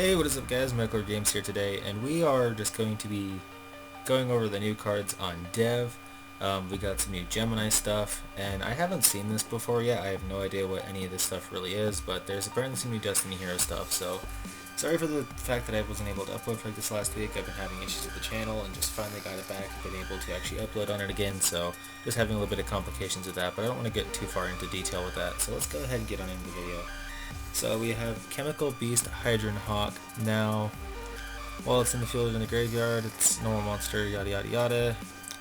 Hey, what is up guys, MechlordGames here today, and we are just going to be going over the new cards on Dev. We got some new Gemini stuff, and I haven't seen this before yet. I have no idea what any of this stuff really is, but there's apparently some new Destiny Hero stuff, so sorry for the fact that I wasn't able to upload for like this last week. I've been having issues with the channel and just finally got it back and been able to actually upload on it again, so just having a little bit of complications with that, but I don't want to get too far into detail with that, so let's go ahead and get on into the video. So we have Chemical Beast Hydron Hawk. Now, while it's in the field and in the graveyard, it's normal monster, yada yada yada.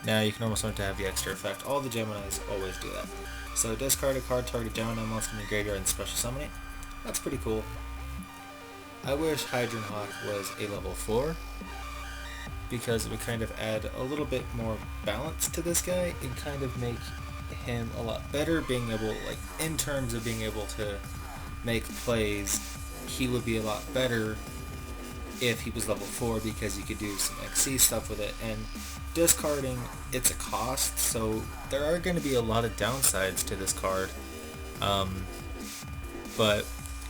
Now you can almost want to have the extra effect. All the Geminis always do that. So discard a card, target Gemini monster in the graveyard and special summon it. That's pretty cool. I wish Hydron Hawk was a level 4, because it would kind of add a little bit more balance to this guy and kind of make him a lot better, being able, like, in terms of being able to make plays, he would be a lot better if he was level 4, because you could do some XC stuff with it, and discarding, it's a cost, so there are going to be a lot of downsides to this card, but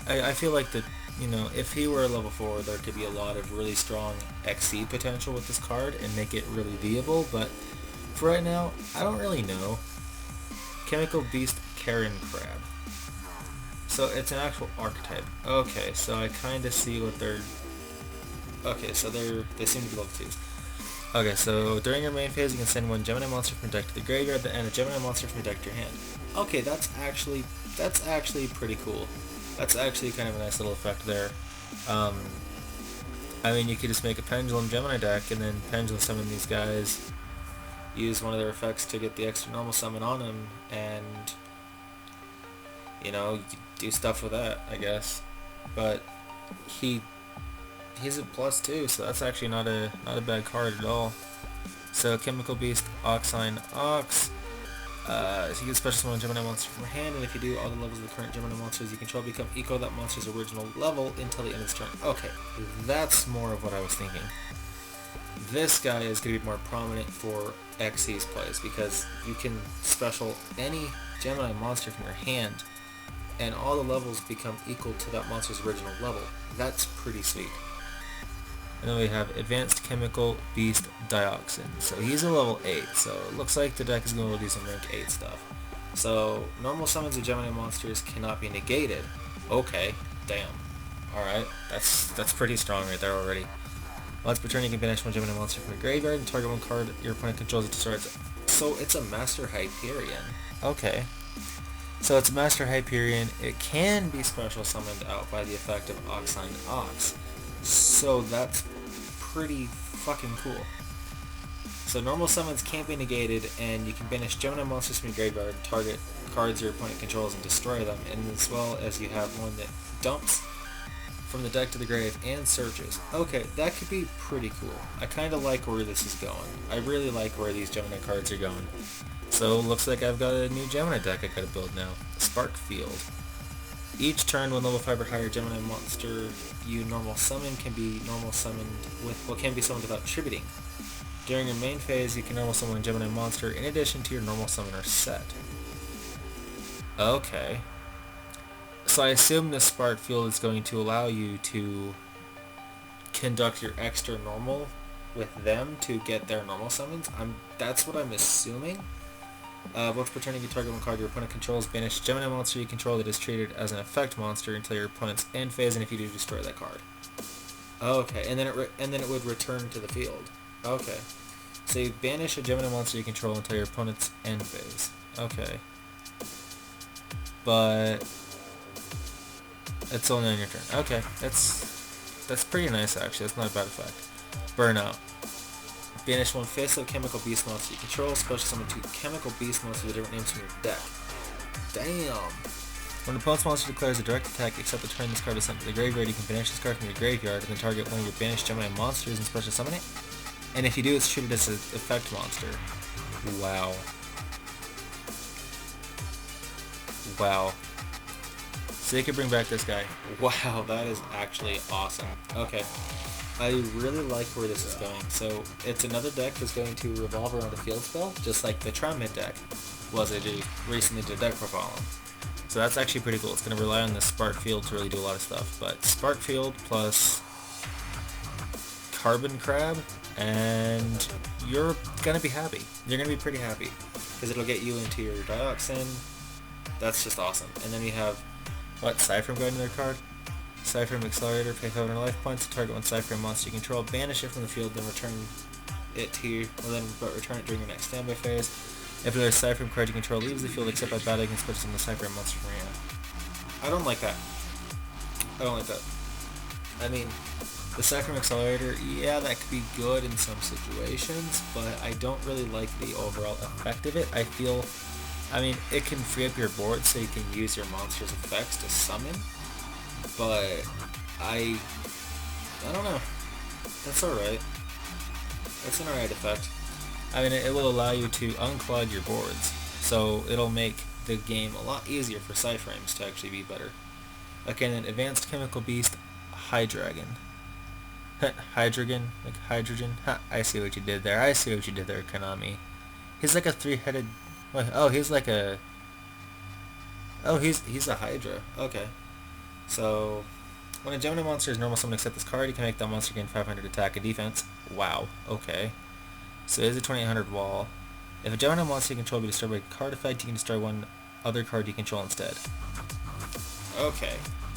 I feel like that, you know, if he were a level 4, there could be a lot of really strong XC potential with this card and make it really viable, but for right now, I don't really know. Chemical Beast Karen Crab. So it's an actual archetype. Okay, so I kind of see what they're... Okay, so they seem to be level 2s. Okay, so during your main phase you can send one Gemini monster from your deck to the graveyard and a Gemini monster from your deck to your hand. Okay, that's actually pretty cool. That's actually kind of a nice little effect there. I mean, you could just make a Pendulum Gemini deck and then Pendulum summon these guys, use one of their effects to get the extra normal summon on them, and you know, you could do stuff with that, I guess. But he's a +2, so that's actually not a bad card at all. So Chemical Beast Oxine Ox. So you get a special summon Gemini monster from your hand, and if you do, all the levels of the current Gemini monsters you control become equal to that monster's original level until the end of its turn. Okay, that's more of what I was thinking. This guy is going to be more prominent for Xyz plays, because you can special any Gemini monster from your hand, and all the levels become equal to that monster's original level. That's pretty sweet. And then we have Advanced Chemical Beast Dioxin. So he's a level 8, so it looks like the deck is going to do some rank 8 stuff. So normal summons of Gemini monsters cannot be negated. Okay, damn. Alright, that's pretty strong right there already. Once per turn you can banish one Gemini monster from your graveyard and target one card your opponent controls it to destroy it. So it's a Master Hyperion. Okay. So it's a Master Hyperion. It can be special summoned out by the effect of Oxine Ox. So that's pretty fucking cool. So normal summons can't be negated, and you can banish Gemini monsters from your graveyard, target cards your opponent controls and destroy them, and as well as you have one that dumps from the deck to the grave and searches. Okay, that could be pretty cool. I kind of like where this is going. I really like where these Gemini cards are going. So looks like I've got a new Gemini deck I gotta build now. Spark Field. Each turn, when level 5 or higher Gemini monster you normal summon can be normal summoned with can be summoned without tributing. During your main phase, you can normal summon a Gemini monster in addition to your normal summoner set. Okay. So I assume the Spark Field is going to allow you to conduct your extra normal with them to get their normal summons. That's what I'm assuming. Once per turn, if you target one card your opponent controls, banish Gemini monster you control that is treated as an effect monster until your opponent's end phase, and if you do, destroy that card. Okay, and then it would return to the field. Okay, so you banish a Gemini monster you control until your opponent's end phase. Okay, but it's only on your turn. Okay, that's pretty nice actually. That's not a bad effect. Burnout. Banish one faceless Chemical Beast monster you control, special summon 2 Chemical Beast monsters with different names from your deck. Damn! When an opponent's monster declares a direct attack, except the turn this card is sent to the graveyard, you can banish this card from your graveyard and then target one of your banished Gemini monsters and special summon it. And if you do, it's treated as an effect monster. Wow. Wow. So you can bring back this guy. Wow, that is actually awesome. Okay. I really like where this is going. So it's another deck that's going to revolve around a field spell, just like the Tramid deck was recently did a deck profile on. So that's actually pretty cool. It's going to rely on the Spark Field to really do a lot of stuff. But Spark Field plus Carbon Crab, and you're gonna be happy. You're gonna be pretty happy because it'll get you into your Dioxin. That's just awesome. And then we have what, Cypher going to their card. Cypher Accelerator, pay 500 life points to target one Cypher monster you control, banish it from the field, then return it to you, but return it during your next standby phase. If there's a Cypher card you control leaves the field except by battling and switches on the Cypher monster from your hand. I don't like that. I don't like that. I mean, the Cypher Accelerator, yeah, that could be good in some situations, but I don't really like the overall effect of it. I mean, it can free up your board so you can use your monster's effects to summon, but I don't know. That's alright. It's an alright effect. I mean, it will allow you to unclog your boards, so it'll make the game a lot easier for Cyframes to actually be better. Okay, then Advanced Chemical Beast, Hydragon. Hydrogen, like hydrogen. Ha, I see what you did there. I see what you did there, Konami. He's like a three-headed... Oh, he's like a... Oh, he's a Hydra. Okay. So, when a Gemini monster is normal summon except this card, you can make that monster gain 500 attack and defense. Wow. Okay. So it is a 2800 wall. If a Gemini monster you control be destroyed by a card effect, you can destroy one other card you control instead. Okay.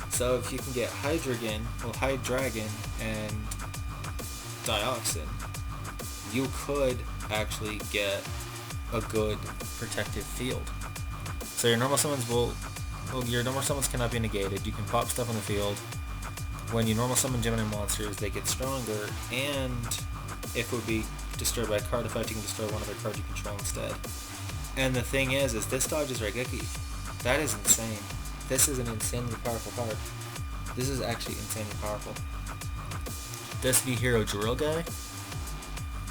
So if you can get Hydrogen, Hydrogen, and Dioxin, you could actually get a good protective field. So your normal summons your normal summons cannot be negated. You can pop stuff on the field. When you normal summon Gemini monsters, they get stronger, and if it would be destroyed by a card effect, you can destroy one other card you control instead. And the thing is this dodges Raigeki. That is insane. This is an insanely powerful card. This is actually insanely powerful. Destiny Hero Drill Guy.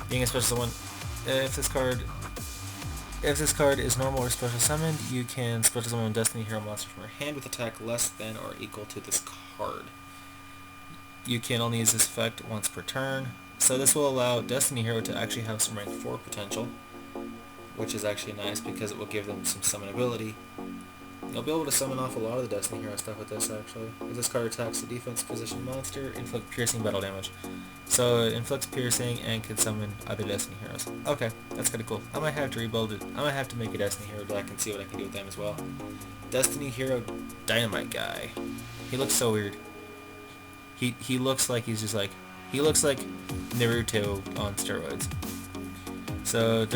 Being a special summon, if this card is normal or special summoned, you can special summon a Destiny Hero monster from your hand with attack less than or equal to this card. You can only use this effect once per turn. So this will allow Destiny Hero to actually have some rank 4 potential, which is actually nice because it will give them some summon ability. You'll be able to summon off a lot of the Destiny Hero stuff with this, actually. If this card attacks the defense position monster, inflict piercing battle damage. So it inflicts piercing and can summon other Destiny Heroes. Okay, that's kind of cool. I might have to rebuild it. I might have to make a Destiny Hero deck and see what I can do with them as well. Destiny Hero Dynamite Guy. He looks so weird. He looks like he's just like... He looks like Naruto on steroids. So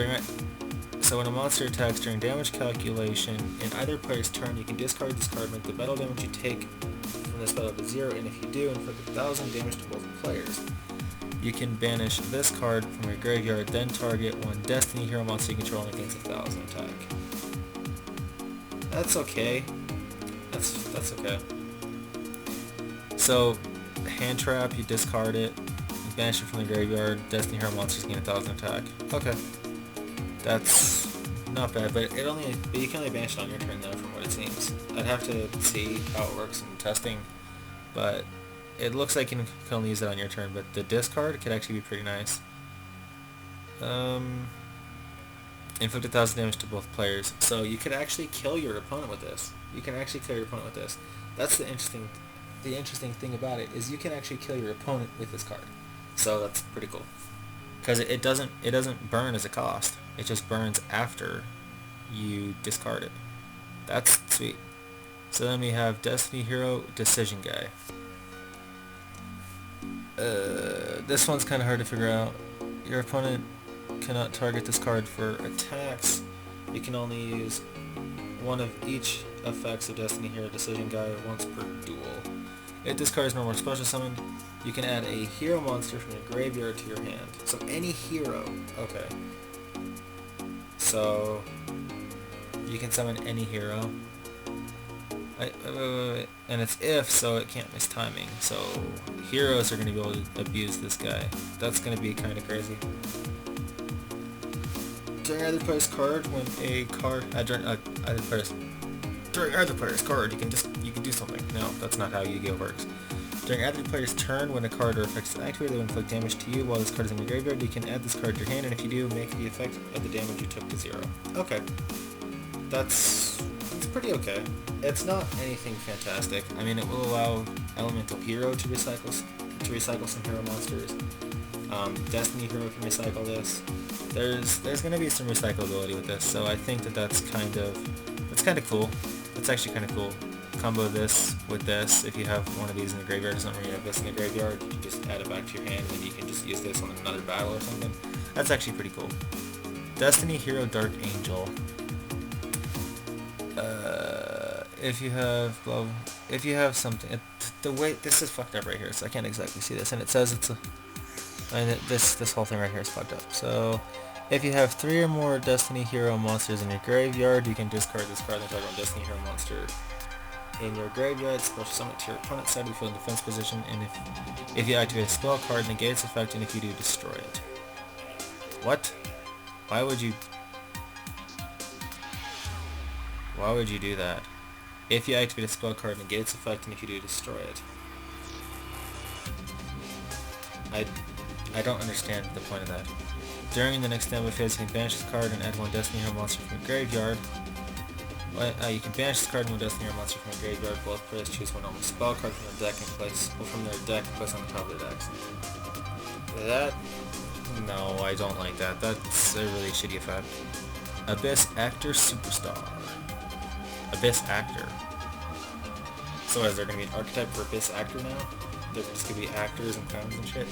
when a monster attacks during damage calculation in either player's turn, you can discard this card, make the battle damage you take from this battle to 0, and if you do, inflict 1000 damage to both players. You can banish this card from your graveyard, then target one Destiny Hero monster you control and it gains 1000 attack. That's okay. That's okay. So, hand trap, you discard it, you banish it from the graveyard, Destiny Hero monsters gain 1000 attack. Okay. That's not bad, but you can only banish it on your turn though, from what it seems. I'd have to see how it works in testing, but it looks like you can only use it on your turn, but the discard could actually be pretty nice. Inflict 1000 damage to both players. So you could actually kill your opponent with this. That's the interesting thing about it, is you can actually kill your opponent with this card. So that's pretty cool. Because it doesn't burn as a cost. It just burns after you discard it. That's sweet. So then we have Destiny Hero Decision Guy. This one's kind of hard to figure out. Your opponent cannot target this card for attacks. You can only use one of each effects of Destiny Hero Decision Guy once per duel. If this card is normal or special summoned, you can add a hero monster from your graveyard to your hand. So any hero. Okay. So you can summon any hero. And it's if, so it can't miss timing. So heroes are going to be able to abuse this guy. That's going to be kind of crazy. During either player's card, when a card during either player's card, you can do something. No, that's not how Yu-Gi-Oh works. During either player's turn, when a card or effect is activated, they will inflict damage to you while this card is in your graveyard. You can add this card to your hand, and if you do, make the effect of the damage you took to 0. Okay. That's pretty okay. It's not anything fantastic. I mean, it will allow Elemental Hero to recycle some hero monsters. Destiny Hero can recycle this. There's gonna be some recyclability with this, so I think that's kind of cool. That's actually kind of cool. Combo this with this. If you have one of these in the graveyard or something, or you have this in the graveyard, you can just add it back to your hand, and you can just use this on another battle or something. That's actually pretty cool. Destiny Hero Dark Angel. If you have something, the way this is fucked up right here, so I can't exactly see this, and it says it's a, and this whole thing right here is fucked up. So, if you have 3 or more Destiny Hero monsters in your graveyard, you can discard this card and target one Destiny Hero monster in your graveyard, special summon it to your opponent's side if you in defense position, and if you activate a spell card, negate its effect, and if you do, destroy it. What? Why would you do that? If you activate a spell card, negate its effect, and if you do, destroy it. I don't understand the point of that. During the next standby phase, you can banish this card and add one Destiny Hero monster from your graveyard. You can banish this card and one Destiny Hero monster from your graveyard. Both players choose one normal spell card from their deck and place on the top of their decks. That, no, I don't like that. That's a really shitty effect. Abyss Actor Superstar. Abyss Actor. So is there going to be an archetype for Abyss Actor now? There's just going to be actors and clowns and shit?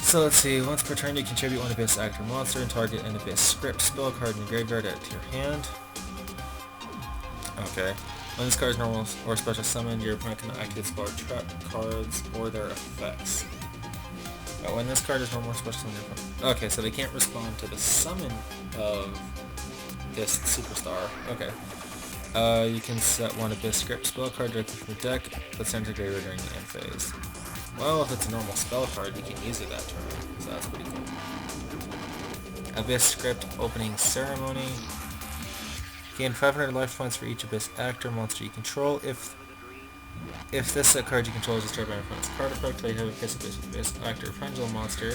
So let's see, once per turn you contribute one Abyss Actor monster and target an Abyss script spell card in your graveyard, add it to your hand. Okay. When this card is normal or special summon, your opponent can activate spell trap cards or their effects. When this card is normal or special summon, your opponent... Okay, so they can't respond to the summon of this superstar. Okay. You can set one Abyss script spell card directly from the deck, but send it to graveyard during the end phase. Well, if it's a normal spell card, you can use it that turn, so that's pretty cool. Abyss Script Opening Ceremony. Gain 500 life points for each Abyss Actor monster you control. If this set card you control is destroyed by your opponent's card effect, or you have a Abyss Actor Pendulum monster,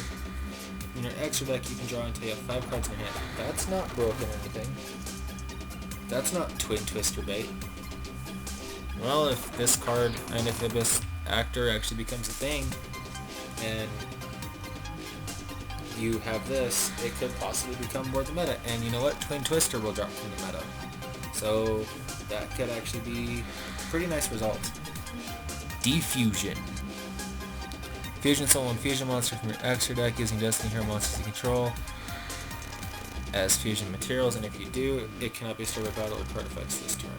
in your extra deck you can draw until you have 5 cards in your hand. That's not broken or anything. That's not Twin Twister bait. Well, if this card, and if Abyss Actor actually becomes a thing, and you have this, it could possibly become more the meta. And you know what? Twin Twister will drop from the meta. So that could actually be a pretty nice result. Defusion. Fusion summon one fusion monster from your extra deck using Destiny Hero monsters you control as fusion materials, and if you do, it cannot be destroyed by battle or card effects this turn.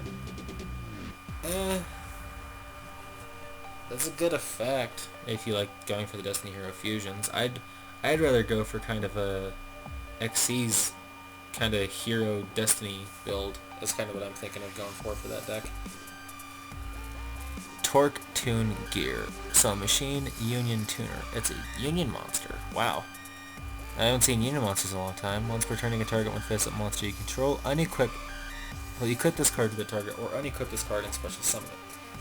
That's a good effect if you like going for the Destiny Hero fusions. I'd rather go for kind of a XC's kind of hero Destiny build. That's kind of what I'm thinking of going for that deck. Torque Tune Gear. So Machine Union Tuner. It's a Union monster. Wow. I haven't seen Union monsters in a long time. Once per turn you can target one face-up monster you control. Unequip. Well, you equip this card to the target, or unequip this card and special summon it.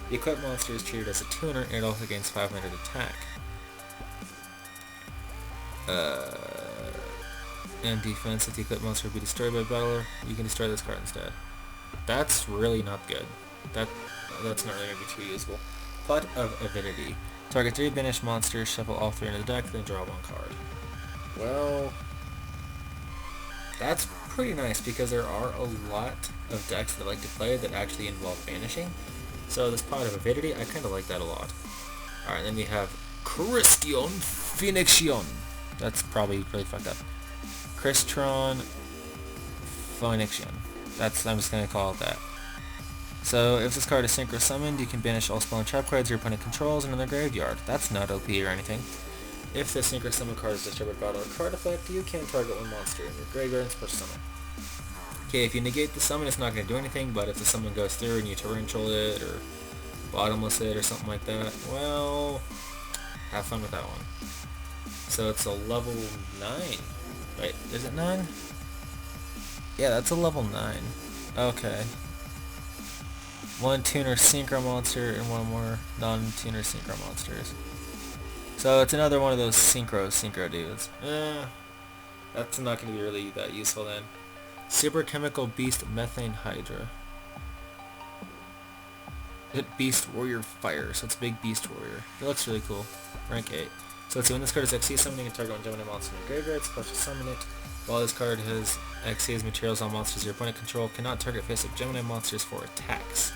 The equipped monster is treated as a tuner, and it also gains 500 attack. And defense, if the equipped monster will be destroyed by a battler, you can destroy this card instead. That's really not good. That's not really going to be too useful. Pot of Avidity. Target 3 banished monsters, shuffle all 3 into the deck, then draw 1 card. Well, that's pretty nice because there are a lot of decks that I like to play that actually involve banishing. So this Pot of Avidity, I kind of like that a lot. Alright, then we have Christion Phoenixion. That's probably really fucked up. Crystron Phoenixion. I'm just going to call it that. So if this card is synchro summoned, you can banish all spell and trap cards your opponent controls into their graveyard. That's not OP or anything. If the synchro summon card is destroyed by battle or card effect, you can target one monster in your graveyard and special summon. Okay, if you negate the summon, it's not going to do anything, but if the summon goes through and you torrential it, or bottomless it, or something like that, well, have fun with that one. So it's a level 9. Wait, is it 9? Yeah, that's a level 9. Okay. 1 tuner synchro monster and 1 more non-tuner synchro monsters. So it's another one of those synchro dudes. That's not going to be really that useful then. Super Chemical Beast Methane Hydra. Hit Beast Warrior Fire, so it's a big Beast Warrior. It looks really cool. Rank 8. So let's see, when this card is XC summoning a target on Gemini monster in your graveyard, special summon it. While this card has XC as materials on monsters your opponent control, cannot target face-up Gemini monsters for attacks.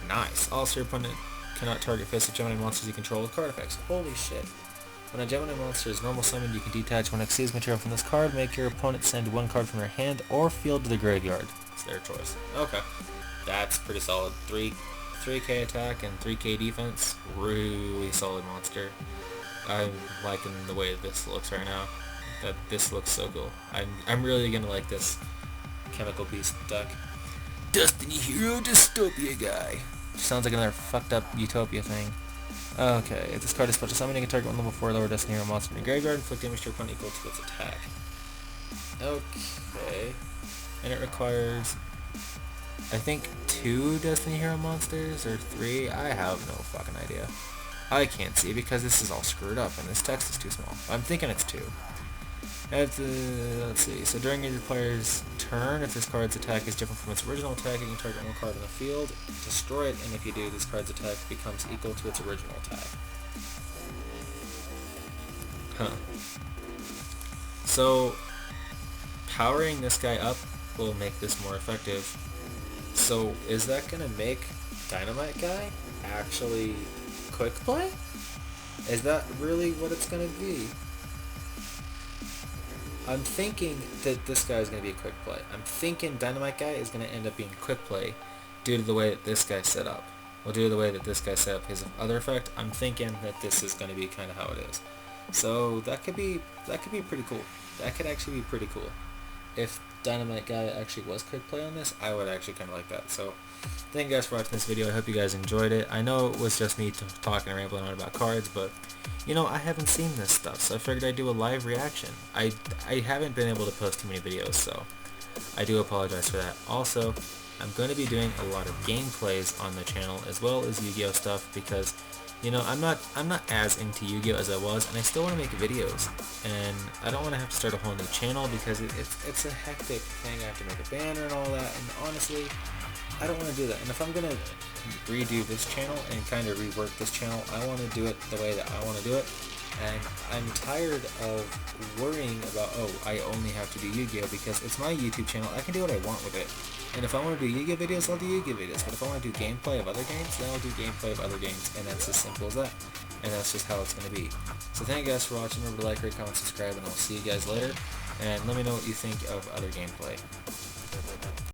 Nice. Also, your opponent cannot target face-up Gemini monsters you control with card effects. Holy shit. When a Gemini monster is normal summoned, you can detach one XC's material from this card, make your opponent send one card from their hand or field to the graveyard. It's their choice. Okay. That's pretty solid. 3k attack and 3k defense. Really solid monster. I'm liking the way this looks right now. This looks so cool. I'm really gonna like this Chemical Beast deck. Destiny Hero Dystopia guy. Sounds like another fucked up Utopia thing. Okay, if this card is special summoning a target one level 4 lower Destiny Hero monster in your graveyard, inflict damage to your opponent equal to its attack. Okay. And it requires, I think, 2 Destiny Hero monsters, or 3? I have no fucking idea. I can't see because this is all screwed up and this text is too small. I'm thinking it's 2. Let's see, so during your player's turn, if this card's attack is different from its original attack, you can target one card on the field, destroy it, and if you do, this card's attack becomes equal to its original attack. Huh. So, powering this guy up will make this more effective. So, is that going to make Dynamite Guy actually quick play? Is that really what it's going to be? I'm thinking that this guy is going to be a quick play. I'm thinking Dynamite Guy is going to end up being quick play due to the way that this guy's set up. Well, due to the way that this guy set up his other effect, I'm thinking that this is going to be kind of how it is. So that could be pretty cool. That could actually be pretty cool. If Dynamite Guy actually was quick play on this, I would actually kind of like that. So thank you guys for watching this video. I hope you guys enjoyed it. I know it was just me talking and rambling on about cards, but you know, I haven't seen this stuff, so I figured I'd do a live reaction. I haven't been able to post too many videos, so I do apologize for that. Also, I'm going to be doing a lot of gameplays on the channel as well as Yu-Gi-Oh stuff because, you know, I'm not as into Yu-Gi-Oh as I was, and I still want to make videos. And I don't want to have to start a whole new channel because it's a hectic thing. I have to make a banner and all that, and honestly, I don't want to do that. And if I'm going to redo this channel and kind of rework this channel, I want to do it the way that I want to do it. And I'm tired of worrying about, oh, I only have to do Yu-Gi-Oh because it's my YouTube channel. I can do what I want with it. And if I want to do Yu-Gi-Oh videos, I'll do Yu-Gi-Oh videos. But if I want to do gameplay of other games, then I'll do gameplay of other games. And that's as simple as that. And that's just how it's going to be. So thank you guys for watching. Remember to like, rate, comment, subscribe, and I'll see you guys later. And let me know what you think of other gameplay.